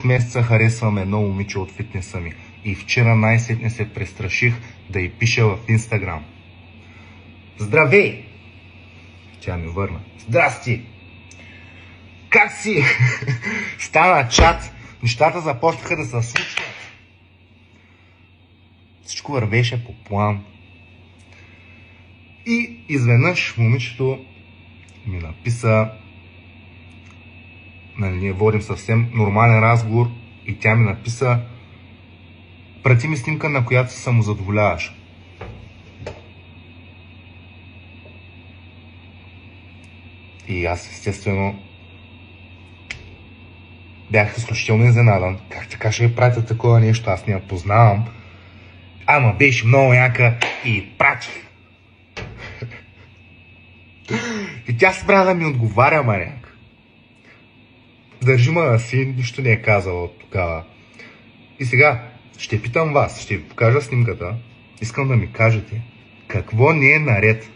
месеца харесвам едно момиче от фитнеса ми и вчера най-сетне се престраших да й пиша в Инстаграм. Здравей! Тя ми върна. Здрасти! Как си? Стана чат. Нещата започнаха да се случват. Всичко вървеше по план. И изведнъж момичето ми написа, ние водим съвсем нормален разговор и тя ми написа: прати ми снимка, на която се самозадоволяваш. И аз естествено бях изключително изненадан. Как така ще ви пратя такова нещо? Аз не я познавам. Ама беше много яка и пратих. И тя спря да ми отговаря, маняк. Държи ма да си, нищо не е казала от тогава. И сега ще питам вас, ще ви покажа снимката. Искам да ми кажете какво не е наред.